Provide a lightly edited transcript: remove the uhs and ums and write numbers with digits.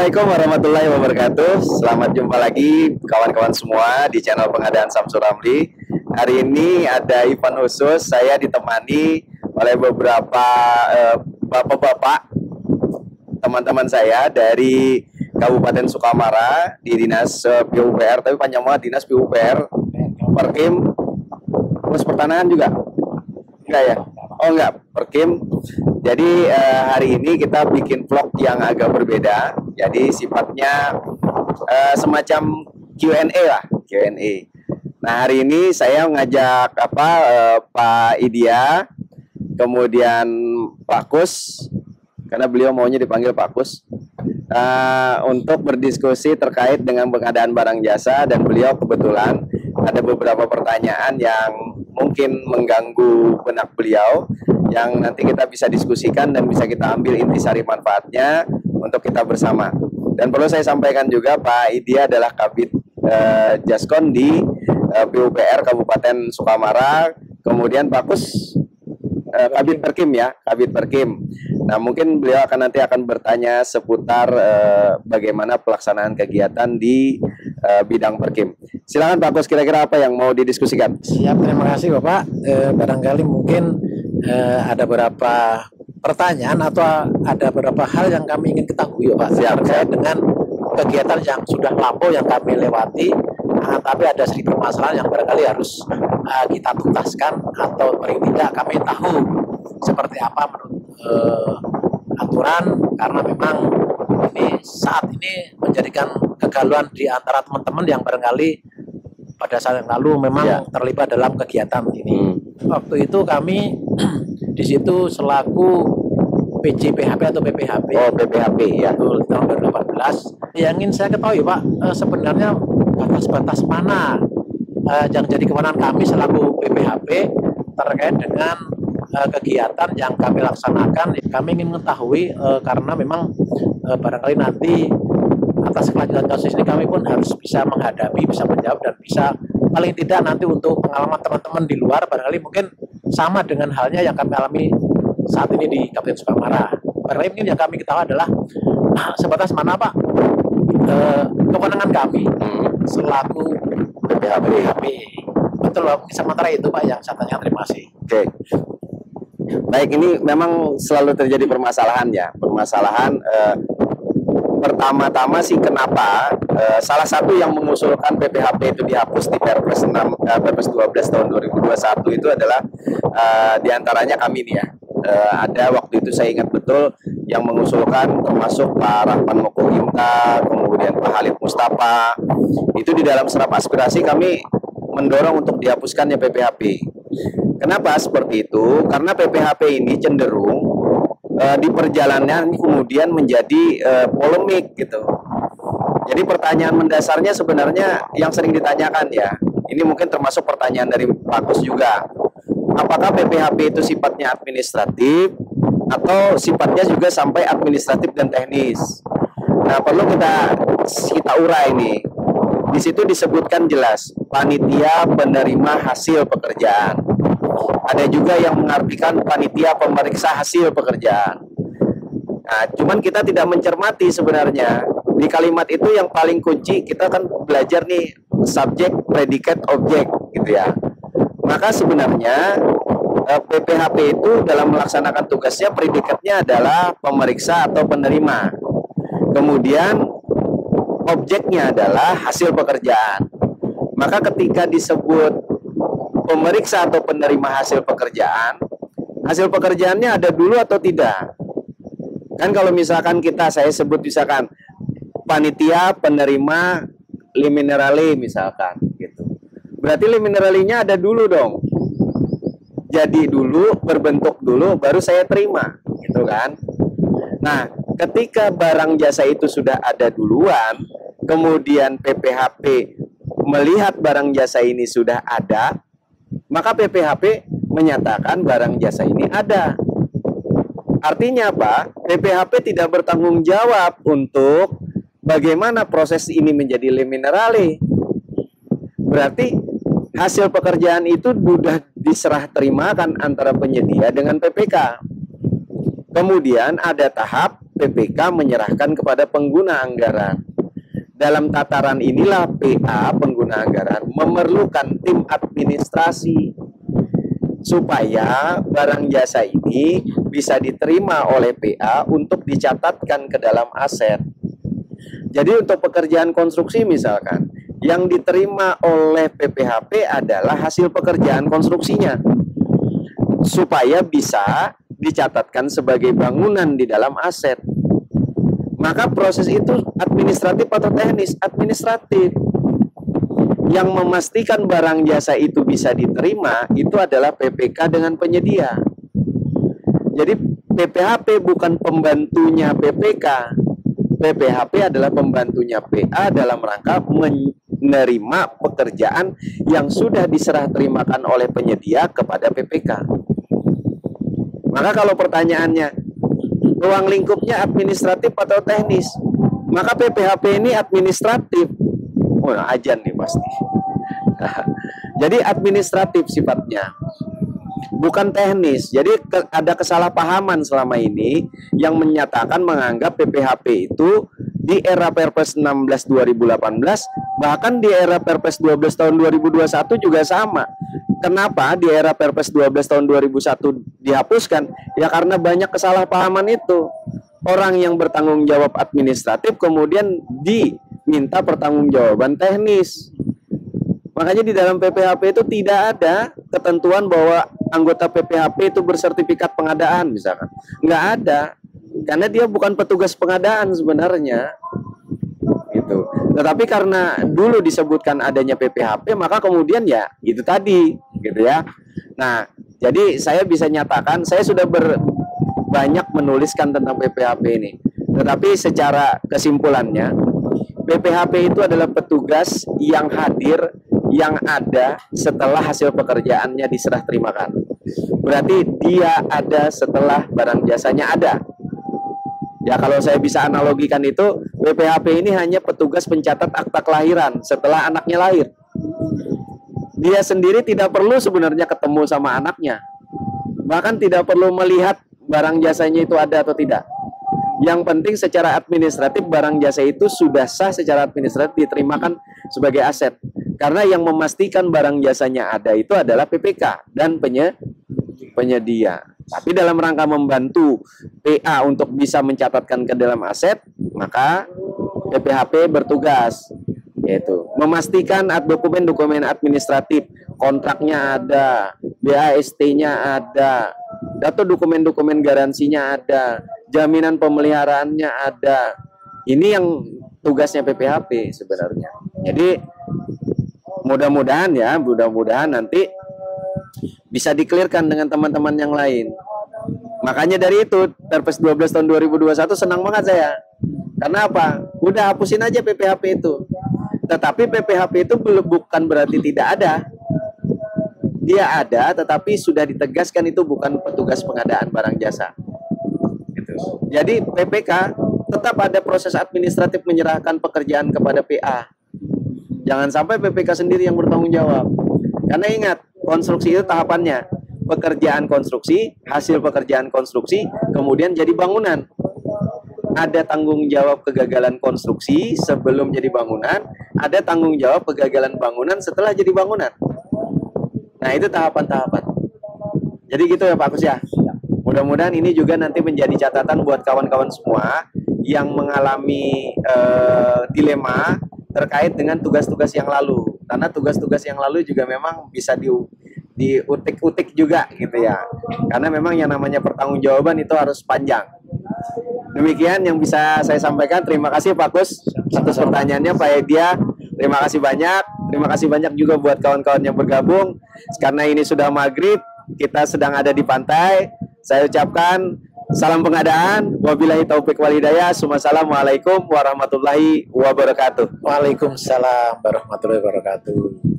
Assalamualaikum warahmatullahi wabarakatuh. Selamat jumpa lagi kawan-kawan semua di channel Pengadaan Samsul Ramli. Hari ini ada event khusus, saya ditemani oleh beberapa bapak-bapak teman-teman saya dari Kabupaten Sukamara di Dinas PUPR, tapi panjang banget Dinas PUPR, Perkim, terus pertanahan juga? Enggak ya? Oh enggak, Perkim. Jadi hari ini kita bikin vlog yang agak berbeda. Jadi sifatnya semacam Q&A lah, Q&A. Nah hari ini saya ngajak Pak Idya, kemudian Pak Kus, karena beliau maunya dipanggil Pak Kus, untuk berdiskusi terkait dengan pengadaan barang jasa, dan beliau kebetulan ada beberapa pertanyaan yang mungkin mengganggu benak beliau, yang nanti kita bisa diskusikan dan bisa kita ambil intisari manfaatnya untuk kita bersama. Dan perlu saya sampaikan juga, Pak Idya adalah Kabid Jaskon di PUPR Kabupaten Sukamara, kemudian Pak Kus Kabid Perkim ya, Kabid Perkim. Nah mungkin beliau nanti akan bertanya seputar bagaimana pelaksanaan kegiatan di bidang Perkim. Silakan Pak Kus, kira-kira apa yang mau didiskusikan? Siap, terima kasih Bapak. Barangkali mungkin ada beberapa pertanyaan atau ada beberapa hal yang kami ingin ketahui Pak, terkait dengan kegiatan yang sudah lampau yang kami lewati, tapi ada sedikit permasalahan yang barangkali harus kita tuntaskan, atau paling tidak kami tahu seperti apa menurut aturan, karena memang ini saat ini menjadikan kegalauan di antara teman-teman yang barangkali pada saat yang lalu memang terlibat dalam kegiatan ini. Waktu itu kami di situ selaku PJ PHP atau PPHP. Oh, PPHP ya. Tahun 2018. Yang ingin saya ketahui Pak, sebenarnya batas-batas mana yang jadi kewenangan kami selaku PPHP terkait dengan kegiatan yang kami laksanakan. Kami ingin mengetahui karena memang barangkali nanti atas kelanjutan kasus ini kami pun harus bisa menghadapi, bisa menjawab, dan bisa paling tidak nanti untuk pengalaman teman-teman di luar barangkali mungkin sama dengan halnya yang kami alami saat ini di Kabupaten Sukamara. Barangkali mungkin yang kami ketahui adalah sebatas mana Pak kewenangan kami selaku PPHP. Betul Pak, sementara itu Pak yang saya tanya. Terima kasih. Oke. Baik, ini memang selalu terjadi permasalahan ya. Permasalahan pertama-tama sih kenapa salah satu yang mengusulkan PPHP itu dihapus di Perpres 12 tahun 2021 itu adalah diantaranya kami nih ya. Ada waktu itu saya ingat betul yang mengusulkan termasuk Pak Rahman Mokohimta, kemudian Pak Halid Mustafa. Itu di dalam serap aspirasi kami mendorong untuk dihapuskannya PPHP. Kenapa seperti itu? Karena PPHP ini cenderung di perjalanan kemudian menjadi polemik gitu. Jadi pertanyaan mendasarnya sebenarnya yang sering ditanyakan ya, ini mungkin termasuk pertanyaan dari Pak Kus juga. Apakah PPHP itu sifatnya administratif atau sifatnya juga sampai administratif dan teknis? Nah, perlu kita urai ini. Di situ disebutkan jelas panitia penerima hasil pekerjaan. Ada juga yang mengartikan panitia pemeriksa hasil pekerjaan. Nah, cuman kita tidak mencermati sebenarnya di kalimat itu yang paling kunci kita kan belajar nih subjek, predikat, objek gitu ya. Maka sebenarnya PPHP itu dalam melaksanakan tugasnya predikatnya adalah pemeriksa atau penerima. Kemudian objeknya adalah hasil pekerjaan. Maka ketika disebut pemeriksa atau penerima hasil pekerjaannya ada dulu atau tidak? Kan kalau misalkan saya sebut misalkan panitia penerima liminerali misalkan gitu. Berarti limineralinya ada dulu dong. Jadi dulu, berbentuk dulu, baru saya terima gitu kan. Nah, ketika barang jasa itu sudah ada duluan, kemudian PPHP melihat barang jasa ini sudah ada, maka PPHP menyatakan barang jasa ini ada. Artinya apa? PPHP tidak bertanggung jawab untuk bagaimana proses ini menjadi liminerali. Berarti hasil pekerjaan itu sudah diserah terimakan antara penyedia dengan PPK. Kemudian ada tahap PPK menyerahkan kepada pengguna anggaran. Dalam tataran inilah PA, pengguna anggaran, memerlukan tim administrasi supaya barang jasa ini bisa diterima oleh PA untuk dicatatkan ke dalam aset. Jadi untuk pekerjaan konstruksi misalkan, yang diterima oleh PPHP adalah hasil pekerjaan konstruksinya, supaya bisa dicatatkan sebagai bangunan di dalam aset. Maka proses itu administratif atau teknis? Administratif. Yang memastikan barang jasa itu bisa diterima itu adalah PPK dengan penyedia. Jadi PPHP bukan pembantunya PPK. PPHP adalah pembantunya PA dalam rangka menerima pekerjaan yang sudah diserah terimakan oleh penyedia kepada PPK. Maka kalau pertanyaannya, ruang lingkupnya administratif atau teknis? Maka PPHP ini administratif. Oh, ajan nih pasti. Jadi administratif sifatnya, bukan teknis. Jadi ada kesalahpahaman selama ini yang menyatakan menganggap PPHP itu di era Perpres 16 2018, bahkan di era Perpres 12 tahun 2021 juga sama. Kenapa di era Perpres 12 tahun 2001 dihapuskan? Ya karena banyak kesalahpahaman itu. Orang yang bertanggung jawab administratif kemudian diminta pertanggungjawaban teknis. Makanya di dalam PPHP itu tidak ada ketentuan bahwa anggota PPHP itu bersertifikat pengadaan misalkan. Nggak ada. Karena dia bukan petugas pengadaan sebenarnya. Gitu. Tetapi karena dulu disebutkan adanya PPHP, maka kemudian ya itu tadi, gitu ya. Nah, jadi saya bisa nyatakan saya sudah banyak menuliskan tentang PPHP ini. Tetapi secara kesimpulannya, PPHP itu adalah petugas yang hadir, yang ada setelah hasil pekerjaannya diserah terimakan. Berarti dia ada setelah barang jasanya ada. Ya kalau saya bisa analogikan itu, PPHP ini hanya petugas pencatat akta kelahiran setelah anaknya lahir. Dia sendiri tidak perlu sebenarnya ketemu sama anaknya. Bahkan tidak perlu melihat barang jasanya itu ada atau tidak. Yang penting secara administratif barang jasa itu sudah sah secara administratif diterimakan sebagai aset. Karena yang memastikan barang jasanya ada itu adalah PPK dan penyedia. Tapi dalam rangka membantu PA untuk bisa mencatatkan ke dalam aset, maka PPHP bertugas yaitu memastikan dokumen-dokumen administratif, kontraknya ada, BAST-nya ada, atau dokumen-dokumen garansinya ada, jaminan pemeliharaannya ada. Ini yang tugasnya PPHP sebenarnya. Jadi mudah-mudahan nanti bisa dikelirkan dengan teman-teman yang lain. Makanya dari itu Perpres 12 tahun 2021 senang banget saya. Karena apa? Udah hapusin aja PPHP itu. Tetapi PPHP itu bukan berarti tidak ada. Dia ada, tetapi sudah ditegaskan itu bukan petugas pengadaan barang jasa. Gitu. Jadi PPK tetap ada proses administratif menyerahkan pekerjaan kepada PA. Jangan sampai PPK sendiri yang bertanggung jawab. Karena ingat, konstruksi itu tahapannya. Pekerjaan konstruksi, hasil pekerjaan konstruksi, kemudian jadi bangunan. Ada tanggung jawab kegagalan konstruksi sebelum jadi bangunan, ada tanggung jawab kegagalan bangunan setelah jadi bangunan. Nah, itu tahapan-tahapan. Jadi gitu ya Pak Kus ya. Mudah-mudahan ini juga nanti menjadi catatan buat kawan-kawan semua yang mengalami dilema terkait dengan tugas-tugas yang lalu. Karena tugas-tugas yang lalu juga memang bisa diutik-utik juga gitu ya. Karena memang yang namanya pertanggungjawaban itu harus panjang. Demikian yang bisa saya sampaikan. Terima kasih Pak Kus atas pertanyaannya, Pak Edia. Terima kasih banyak. Terima kasih banyak juga buat kawan-kawan yang bergabung. Karena ini sudah maghrib, kita sedang ada di pantai. Saya ucapkan salam pengadaan. Wabillahi taufiq wal hidayah. Wassalamualaikum warahmatullahi wabarakatuh. Waalaikumsalam warahmatullahi wabarakatuh.